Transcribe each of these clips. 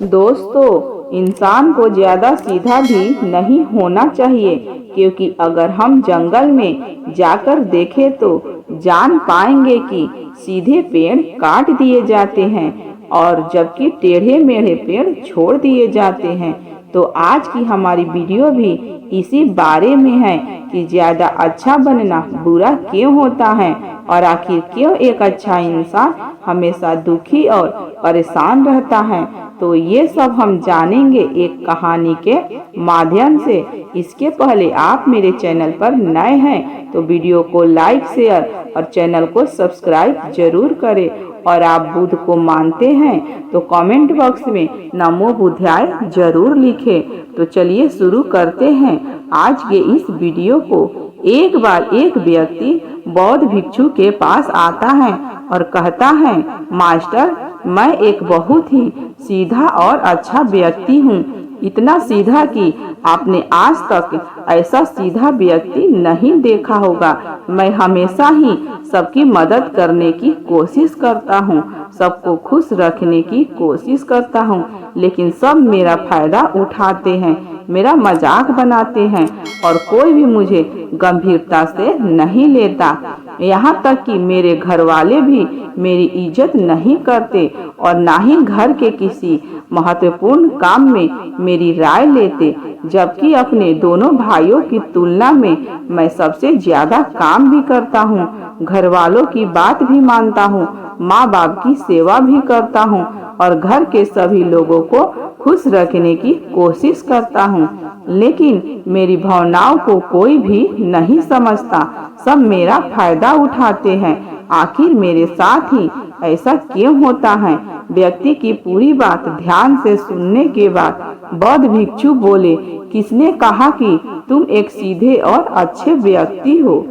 दोस्तों, इंसान को ज्यादा सीधा भी नहीं होना चाहिए, क्योंकि अगर हम जंगल में जाकर देखें तो जान पाएंगे कि सीधे पेड़ काट दिए जाते हैं और जबकि टेढ़े मेढ़े पेड़ छोड़ दिए जाते हैं। तो आज की हमारी वीडियो भी इसी बारे में है कि ज्यादा अच्छा बनना बुरा क्यों होता है और आखिर क्यों एक अच्छा इंसान हमेशा दुखी और परेशान रहता है। तो ये सब हम जानेंगे एक कहानी के माध्यम से। इसके पहले आप मेरे चैनल पर नए हैं तो वीडियो को लाइक, शेयर और चैनल को सब्सक्राइब जरूर करें। और आप बुद्ध को मानते हैं तो कमेंट बॉक्स में नमो बुद्धाय जरूर लिखें। तो चलिए शुरू करते हैं आज के इस वीडियो को। एक बार एक व्यक्ति बौद्ध भिक्षु के पास आता है और कहता है, मास्टर, मैं एक बहुत ही सीधा और अच्छा व्यक्ति हूँ। इतना सीधा कि आपने आज तक ऐसा सीधा व्यक्ति नहीं देखा होगा। मैं हमेशा ही सबकी मदद करने की कोशिश करता हूँ, सबको खुश रखने की कोशिश करता हूँ, लेकिन सब मेरा फायदा उठाते हैं, मेरा मजाक बनाते हैं और कोई भी मुझे गंभीरता से नहीं लेता। यहाँ तक कि मेरे घर वाले भी मेरी इज्जत नहीं करते और ना ही घर के किसी महत्वपूर्ण काम में मेरी राय लेते, जबकि अपने दोनों भाइयों की तुलना में मैं सबसे ज्यादा काम भी करता हूँ, घर वालों की बात भी मानता हूँ, माँ बाप की सेवा भी करता हूँ और घर के सभी लोगों को खुश रखने की कोशिश करता हूँ। लेकिन मेरी भावनाओं को कोई भी नहीं समझता, सब मेरा फायदा उठाते हैं। आखिर मेरे साथ ही ऐसा क्यों होता है? व्यक्ति की पूरी बात ध्यान से सुनने के बाद बौद्ध भिक्षु बोले, किसने कहा कि तुम एक सीधे और अच्छे व्यक्ति हो?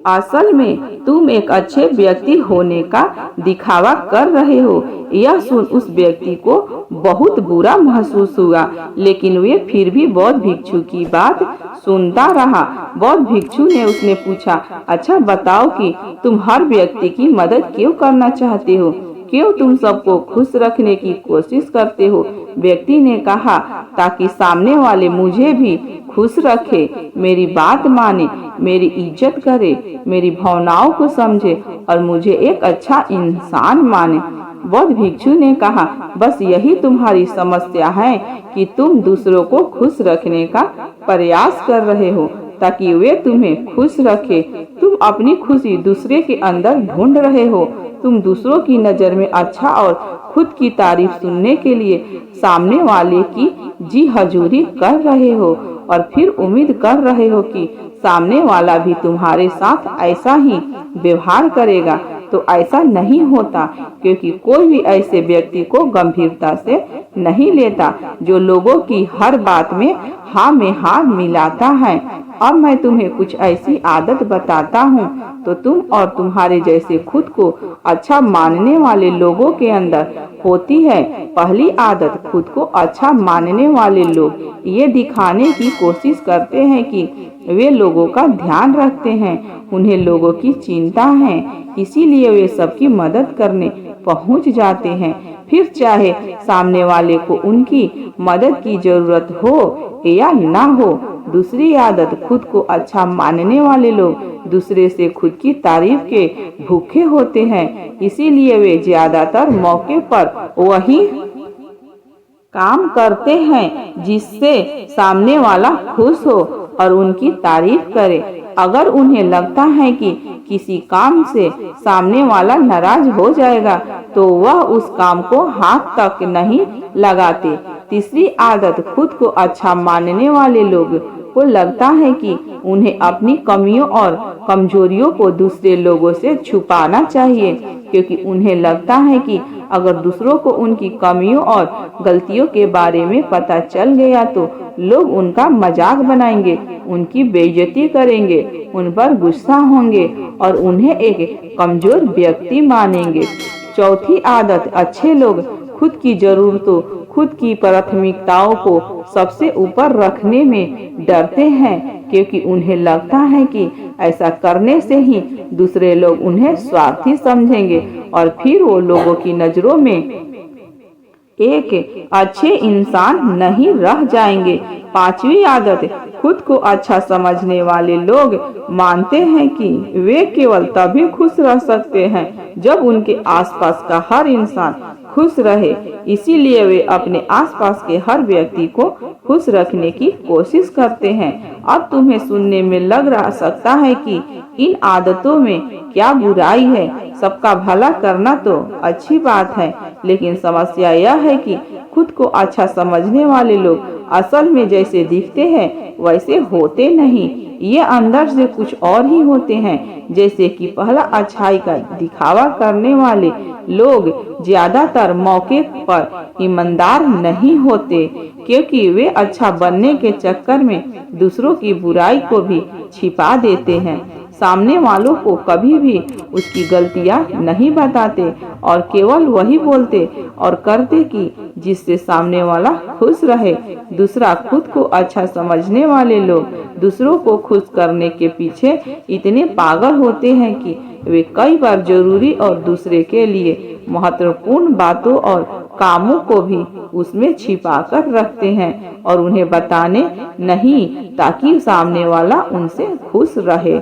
असल में तुम एक अच्छे व्यक्ति होने का दिखावा कर रहे हो। यह सुन उस व्यक्ति को बहुत बुरा महसूस हुआ, लेकिन वे फिर भी बौद्ध भिक्षु की बात सुनता रहा। बौद्ध भिक्षु ने उसने पूछा, अच्छा बताओ कि तुम हर व्यक्ति की मदद क्यों करना चाहते हो? क्यों तुम सबको खुश रखने की कोशिश करते हो? व्यक्ति ने कहा, ताकि सामने वाले मुझे भी खुश रखे, मेरी बात माने, मेरी इज्जत करे, मेरी भावनाओं को समझे और मुझे एक अच्छा इंसान माने। बौद्ध भिक्षु ने कहा, बस यही तुम्हारी समस्या है कि तुम दूसरों को खुश रखने का प्रयास कर रहे हो ताकि वे तुम्हें खुश रखे। तुम अपनी खुशी दूसरे के अंदर ढूंढ रहे हो। तुम दूसरों की नजर में अच्छा और खुद की तारीफ सुनने के लिए सामने वाले की जी हजूरी कर रहे हो और फिर उम्मीद कर रहे हो कि सामने वाला भी तुम्हारे साथ ऐसा ही व्यवहार करेगा। तो ऐसा नहीं होता, क्योंकि कोई भी ऐसे व्यक्ति को गंभीरता से नहीं लेता जो लोगों की हर बात में हाँ मिलाता है। अब मैं तुम्हें कुछ ऐसी आदत बताता हूँ तो तुम और तुम्हारे जैसे खुद को अच्छा मानने वाले लोगों के अंदर होती है। पहली आदत, खुद को अच्छा मानने वाले लोग ये दिखाने की कोशिश करते हैं कि वे लोगों का ध्यान रखते हैं, उन्हें लोगों की चिंता है, इसीलिए वे सबकी मदद करने पहुंच जाते हैं, फिर चाहे सामने वाले को उनकी मदद की जरूरत हो या ना हो। दूसरी आदत, खुद को अच्छा मानने वाले लोग दूसरे से खुद की तारीफ के भूखे होते हैं, इसीलिए वे ज्यादातर मौके पर वही काम करते हैं जिससे सामने वाला खुश हो और उनकी तारीफ करे। अगर उन्हें लगता है कि किसी काम से सामने वाला नाराज हो जाएगा तो वह उस काम को हाथ तक नहीं लगाते। तीसरी आदत, खुद को अच्छा मानने वाले लोग को लगता है कि उन्हें अपनी कमियों और कमजोरियों को दूसरे लोगों से छुपाना चाहिए, क्योंकि उन्हें लगता है कि अगर दूसरों को उनकी कमियों और गलतियों के बारे में पता चल गया तो लोग उनका मजाक बनाएंगे, उनकी बेइज्जती करेंगे, उन पर गुस्सा होंगे और उन्हें एक कमजोर व्यक्ति मानेंगे। चौथी आदत, अच्छे लोग खुद की जरूरतों, खुद की प्राथमिकताओं को सबसे ऊपर रखने में डरते हैं, क्योंकि उन्हें लगता है कि ऐसा करने से ही दूसरे लोग उन्हें स्वार्थी समझेंगे और फिर वो लोगों की नजरों में एक अच्छे इंसान नहीं रह जाएंगे। पांचवी आदत, खुद को अच्छा समझने वाले लोग मानते हैं कि वे केवल तभी खुश रह सकते हैं जब उनके आसपास का हर इंसान खुश रहे। इसीलिए वे अपने आसपास के हर व्यक्ति को खुश रखने की कोशिश करते हैं। अब तुम्हें सुनने में लग रहा सकता है कि इन आदतों में क्या बुराई है, सबका भला करना तो अच्छी बात है, लेकिन समस्या यह है कि खुद को अच्छा समझने वाले लोग असल में जैसे दिखते हैं वैसे होते नहीं। ये अंदर से कुछ और ही होते हैं। जैसे कि पहला, अच्छाई का दिखावा करने वाले लोग ज्यादातर मौके पर ईमानदार नहीं होते, क्योंकि वे अच्छा बनने के चक्कर में दूसरों की बुराई को भी छिपा देते हैं। सामने वालों को कभी भी उसकी गलतियां नहीं बताते और केवल वही बोलते और करते कि जिससे सामने वाला खुश रहे। दूसरा, खुद को अच्छा समझने वाले लोग दूसरों को खुश करने के पीछे इतने पागल होते हैं कि वे कई बार जरूरी और दूसरे के लिए महत्वपूर्ण बातों और कामों को भी उसमें छिपा कर रखते हैं और उन्हें बताने नहीं, ताकि सामने वाला उनसे खुश रहे।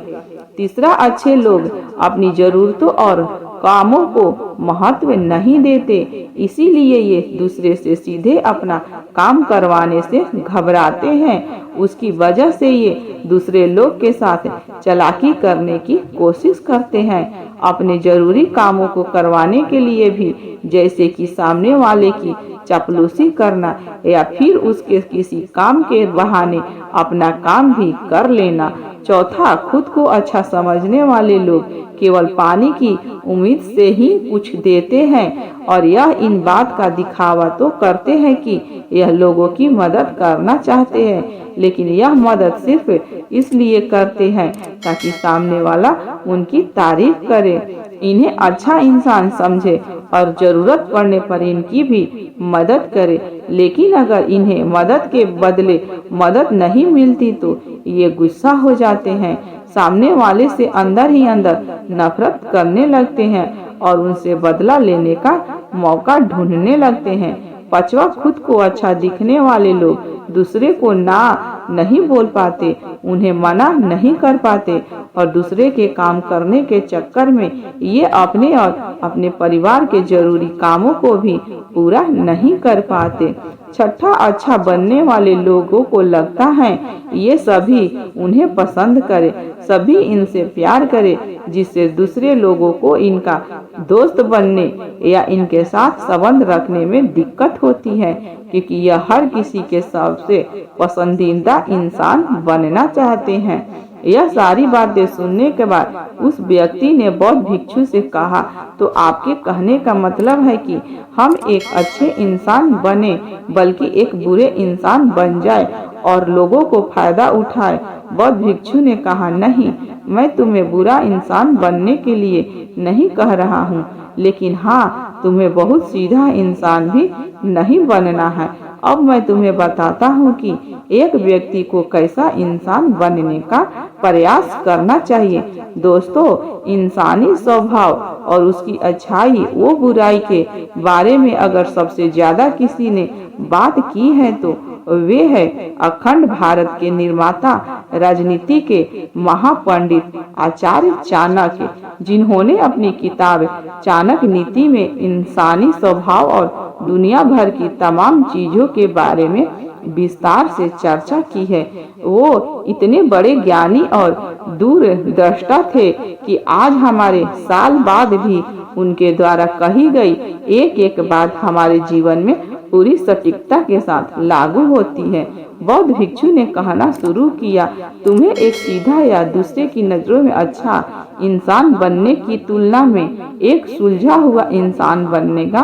तीसरा, अच्छे लोग अपनी जरूरतों और कामों को महत्व नहीं देते, इसीलिए ये दूसरे से सीधे अपना काम करवाने से घबराते हैं। उसकी वजह से ये दूसरे लोग के साथ चालाकी करने की कोशिश करते हैं, अपने जरूरी कामों को करवाने के लिए भी, जैसे कि सामने वाले की चापलूसी करना या फिर उसके किसी काम के बहाने अपना काम भी कर लेना। चौथा, खुद को अच्छा समझने वाले लोग केवल पानी की उम्मीद से ही कुछ देते हैं और यह इन बात का दिखावा तो करते हैं कि यह लोगों की मदद करना चाहते हैं, लेकिन यह मदद सिर्फ इसलिए करते हैं ताकि सामने वाला उनकी तारीफ करे, इन्हें अच्छा इंसान समझे और जरूरत पड़ने पर इनकी भी मदद करे। लेकिन अगर इन्हें मदद के बदले मदद नहीं मिलती तो ये गुस्सा हो जाते हैं, सामने वाले से अंदर ही अंदर नफरत करने लगते हैं और उनसे बदला लेने का मौका ढूंढने लगते हैं। पांचवा, खुद को अच्छा दिखने वाले लोग दूसरे को ना नहीं बोल पाते, उन्हें मना नहीं कर पाते और दूसरे के काम करने के चक्कर में ये अपने और अपने परिवार के जरूरी कामों को भी पूरा नहीं कर पाते। छठा, अच्छा बनने वाले लोगों को लगता है ये सभी उन्हें पसंद करे, सभी इनसे प्यार करे, जिससे दूसरे लोगों को इनका दोस्त बनने या इनके साथ संबंध रखने में दिक्कत होती है, क्योंकि यह हर किसी के सबसे पसंदीदा इंसान बनना चाहते हैं। यह सारी बातें सुनने के बाद उस व्यक्ति ने बौद्ध भिक्षु से कहा, तो आपके कहने का मतलब है कि हम एक अच्छे इंसान बने बल्कि एक बुरे इंसान बन जाए और लोगों को फायदा उठाए? बौद्ध भिक्षु ने कहा, नहीं, मैं तुम्हें बुरा इंसान बनने के लिए नहीं कह रहा हूँ, लेकिन हाँ, तुम्हें बहुत सीधा इंसान भी नहीं बनना है। अब मैं तुम्हें बताता हूँ कि एक व्यक्ति को कैसा इंसान बनने का प्रयास करना चाहिए। दोस्तों, इंसानी स्वभाव और उसकी अच्छाई व बुराई के बारे में अगर सबसे ज्यादा किसी ने बात की है तो वे है अखंड भारत के निर्माता, राजनीति के महापंडित आचार्य चाणक्य, जिन्होंने अपनी किताब चाणक्य नीति में इंसानी स्वभाव और दुनिया भर की तमाम चीजों के बारे में विस्तार से चर्चा की है। वो इतने बड़े ज्ञानी और दूरदृष्टा थे कि आज हमारे साल बाद भी उनके द्वारा कही गई एक एक बात हमारे जीवन में पूरी सटीकता के साथ लागू होती है। बौद्ध भिक्षु ने कहना शुरू किया, तुम्हें एक सीधा या दूसरे की नजरों में अच्छा इंसान बनने की तुलना में एक सुलझा हुआ इंसान बनने का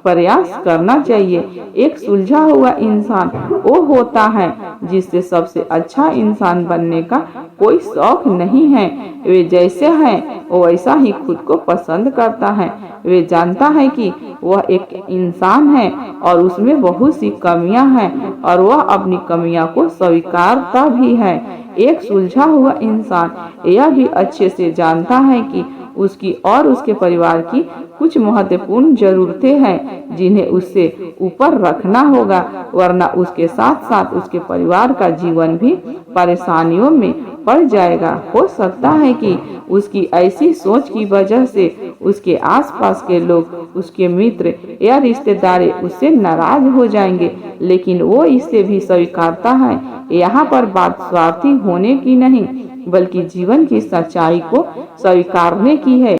प्रयास करना चाहिए। एक सुलझा हुआ इंसान वो होता है जिससे सबसे अच्छा इंसान बनने का कोई शौक नहीं है। वे जैसे हैं वो वैसा ही खुद को पसंद करता है। वे जानता है कि वह एक इंसान है और उसमें बहुत सी कमियां हैं और वह अपनी कमियां को स्वीकारता भी है। एक सुलझा हुआ इंसान यह भी अच्छे से जानता है कि उसकी और उसके परिवार की कुछ महत्वपूर्ण जरूरतें हैं जिन्हें उससे ऊपर रखना होगा, वरना उसके साथ साथ उसके परिवार का जीवन भी परेशानियों में पड़ जाएगा। हो सकता है कि उसकी ऐसी सोच की वजह से उसके आसपास के लोग, उसके मित्र या रिश्तेदार उससे नाराज हो जाएंगे, लेकिन वो इसे भी स्वीकारता है। यहाँ पर बात स्वार्थी होने की नहीं, बल्कि जीवन की सच्चाई को स्वीकारने की है।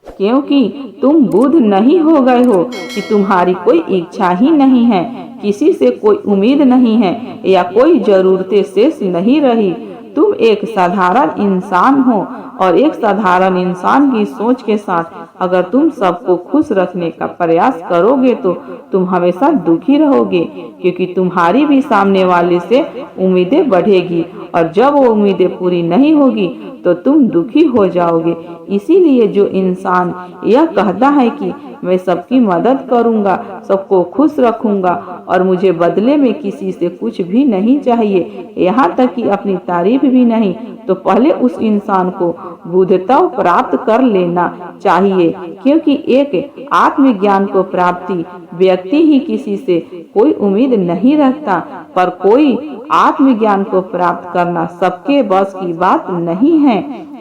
क्योंकि तुम बुद्ध नहीं हो गए हो कि तुम्हारी कोई इच्छा ही नहीं है, किसी से कोई उम्मीद नहीं है या कोई जरूरतें शेष नहीं रही। तुम एक साधारण इंसान हो और एक साधारण इंसान की सोच के साथ अगर तुम सबको खुश रखने का प्रयास करोगे तो तुम हमेशा दुखी रहोगे, क्योंकि तुम्हारी भी सामने वाले से उम्मीदें बढ़ेगी और जब वो उम्मीदें पूरी नहीं होगी तो तुम दुखी हो जाओगे। इसीलिए जो इंसान यह कहता है कि मैं सबकी मदद करूंगा, सबको खुश रखूंगा और मुझे बदले में किसी से कुछ भी नहीं चाहिए, यहाँ तक कि अपनी तारीफ भी नहीं, तो पहले उस इंसान को बुद्धता प्राप्त कर लेना चाहिए। क्योंकि एक आत्मज्ञान को प्राप्ति व्यक्ति ही किसी से कोई उम्मीद नहीं रखता, पर कोई आत्मज्ञान को प्राप्त करना सबके बस की बात नहीं है।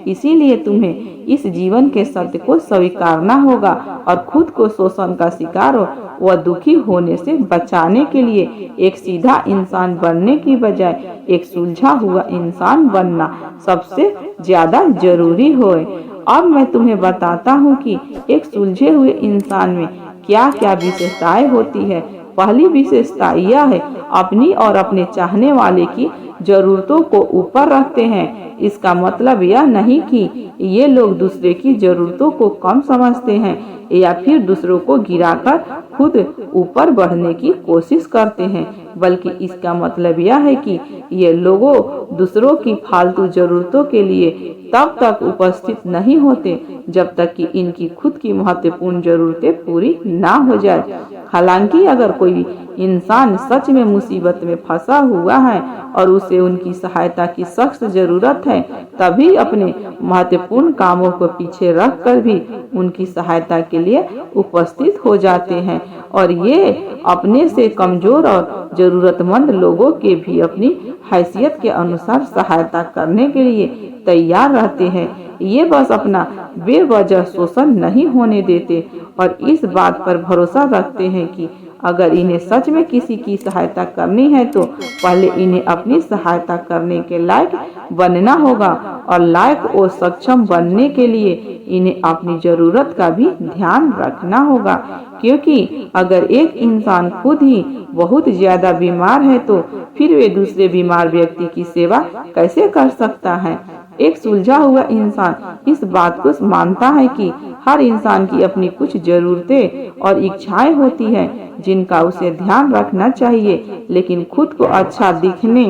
इसीलिए तुम्हें इस जीवन के सत्य को स्वीकारना होगा और खुद को शोषण का शिकार व दुखी होने से बचाने के लिए एक सीधा इंसान बनने की बजाय एक सुलझा हुआ इंसान बनना सबसे ज्यादा जरूरी है। अब मैं तुम्हें बताता हूँ कि एक सुलझे हुए इंसान में क्या क्या विशेषताएं होती है। पहली विशेषता यह है, अपनी और अपने चाहने वाले की जरूरतों को ऊपर रखते हैं। इसका मतलब यह नहीं कि ये लोग दूसरे की जरूरतों को कम समझते हैं या फिर दूसरों को गिराकर खुद ऊपर बढ़ने की कोशिश करते हैं, बल्कि इसका मतलब यह है कि ये लोगों दूसरों की फालतू जरूरतों के लिए तब तक उपस्थित नहीं होते जब तक कि इनकी खुद की महत्वपूर्ण जरूरतें पूरी ना हो जाए। हालांकि अगर कोई इंसान सच में मुसीबत में फंसा हुआ है और उसे उनकी सहायता की सख्त जरूरत है, तभी अपने महत्वपूर्ण कामों को पीछे रखकर भी उनकी सहायता के लिए उपस्थित हो जाते हैं और ये अपने से कमजोर और जरूरतमंद लोगों के भी अपनी हैसियत के अनुसार सहायता करने के लिए तैयार रहते हैं। ये बस अपना बेवजह शोषण नहीं होने देते और इस बात पर भरोसा रखते हैं कि अगर इन्हें सच में किसी की सहायता करनी है तो पहले इन्हें अपनी सहायता करने के लायक बनना होगा और लायक और सक्षम बनने के लिए इन्हें अपनी जरूरत का भी ध्यान रखना होगा। क्योंकि अगर एक इंसान खुद ही बहुत ज्यादा बीमार है तो फिर वे दूसरे बीमार व्यक्ति की सेवा कैसे कर सकता है। एक सुलझा हुआ इंसान इस बात को मानता है कि हर इंसान की अपनी कुछ जरूरतें और इच्छाएं होती हैं जिनका उसे ध्यान रखना चाहिए, लेकिन खुद को अच्छा दिखने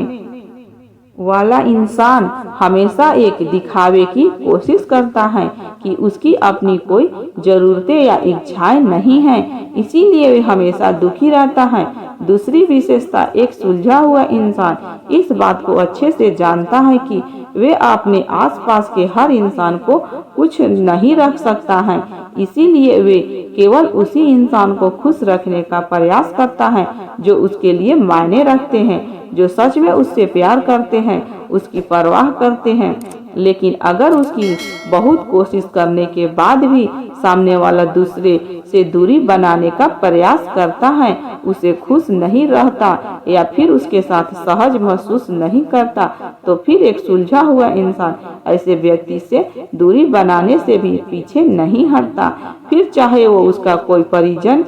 वाला इंसान हमेशा एक दिखावे की कोशिश करता है कि उसकी अपनी कोई जरूरतें या इच्छाएं नहीं हैं, इसीलिए वे हमेशा दुखी रहता है। दूसरी विशेषता, एक सुलझा हुआ इंसान इस बात को अच्छे से जानता है कि वे अपने आसपास के हर इंसान को कुछ नहीं रख सकता है, इसीलिए वे केवल उसी इंसान को खुश रखने का प्रयास करता है जो उसके लिए मायने रखते हैं, जो सच में उससे प्यार करते हैं, उसकी परवाह करते हैं। लेकिन अगर उसकी बहुत कोशिश करने के बाद भी सामने वाला दूसरे से दूरी बनाने का प्रयास करता है, उसे खुश नहीं रहता या फिर उसके साथ सहज महसूस नहीं करता, तो फिर एक सुलझा हुआ इंसान ऐसे व्यक्ति से दूरी बनाने से भी पीछे नहीं हटता, फिर चाहे वो उसका कोई परिजन,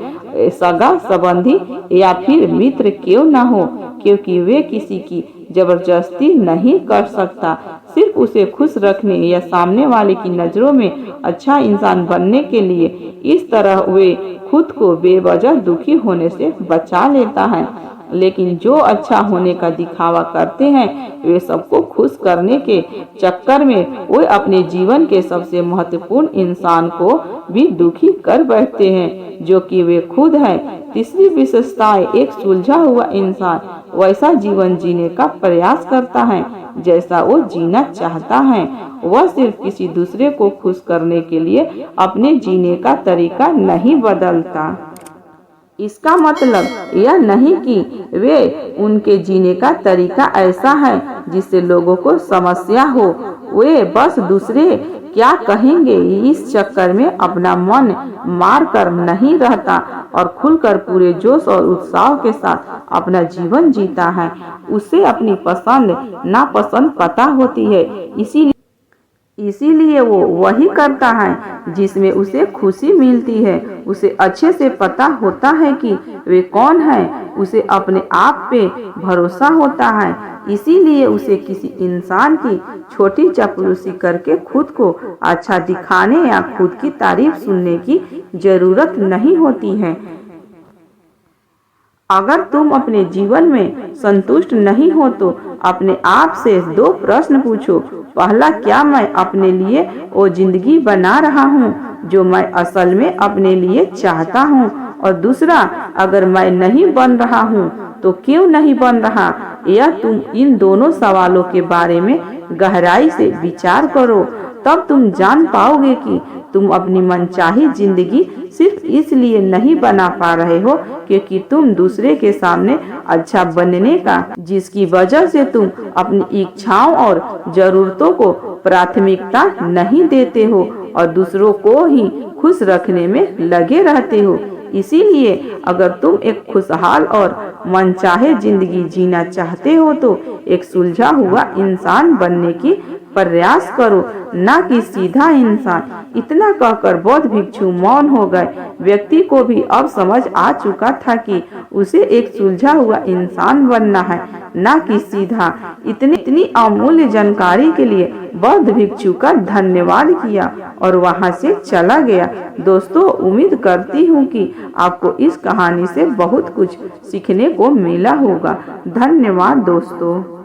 सगा संबंधी या फिर मित्र क्यों न हो, क्योंकि वे किसी की जबरदस्ती नहीं कर सकता। सिर्फ उसे खुश रखने या सामने वाले की नजरों में अच्छा इंसान बनने के लिए इस तरह वे खुद को बेवजह दुखी होने से बचा लेता है। लेकिन जो अच्छा होने का दिखावा करते हैं वे सबको खुश करने के चक्कर में वे अपने जीवन के सबसे महत्वपूर्ण इंसान को भी दुखी कर बैठते हैं, जो कि वे खुद हैं। तीसरी विशेषता, एक सुलझा हुआ इंसान वैसा जीवन जीने का प्रयास करता है जैसा वो जीना चाहता है। वह सिर्फ किसी दूसरे को खुश करने के लिए अपने जीने का तरीका नहीं बदलता। इसका मतलब यह नहीं कि वे उनके जीने का तरीका ऐसा है जिससे लोगों को समस्या हो। वे बस दूसरे क्या कहेंगे इस चक्कर में अपना मन मार कर नहीं रहता और खुलकर पूरे जोश और उत्साह के साथ अपना जीवन जीता है। उसे अपनी पसंद नापसंद पता होती है, इसीलिए वो वही करता है जिसमें उसे खुशी मिलती है। उसे अच्छे से पता होता है कि वे कौन है, उसे अपने आप पे भरोसा होता है, इसीलिए उसे किसी इंसान की छोटी चापलूसी करके खुद को अच्छा दिखाने या खुद की तारीफ सुनने की जरूरत नहीं होती है। अगर तुम अपने जीवन में संतुष्ट नहीं हो तो अपने आप से दो प्रश्न पूछो। पहला, क्या मैं अपने लिए वो जिंदगी बना रहा हूँ जो मैं असल में अपने लिए चाहता हूँ? और दूसरा, अगर मैं नहीं बन रहा हूँ तो क्यों नहीं बन रहा? या तुम इन दोनों सवालों के बारे में गहराई से विचार करो, तब तुम जान पाओगे कि तुम अपनी मनचाही जिंदगी सिर्फ इसलिए नहीं बना पा रहे हो क्योंकि तुम दूसरे के सामने अच्छा बनने का, जिसकी वजह से तुम अपनी इच्छाओं और जरूरतों को प्राथमिकता नहीं देते हो और दूसरों को ही खुश रखने में लगे रहते हो। इसीलिए अगर तुम एक खुशहाल और मनचाहे जिंदगी जीना चाहते हो तो एक सुलझा हुआ इंसान बनने की प्रयास करो, ना कि सीधा इंसान। इतना कहकर बौद्ध भिक्षु मौन हो गए। व्यक्ति को भी अब समझ आ चुका था कि उसे एक सुलझा हुआ इंसान बनना है, ना कि सीधा। इतनी अमूल्य जानकारी के लिए बौद्ध भिक्षु का धन्यवाद किया और वहां से चला गया। दोस्तों, उम्मीद करती हूँ कि आपको इस कहानी से बहुत कुछ सीखने को मिला होगा। धन्यवाद दोस्तों।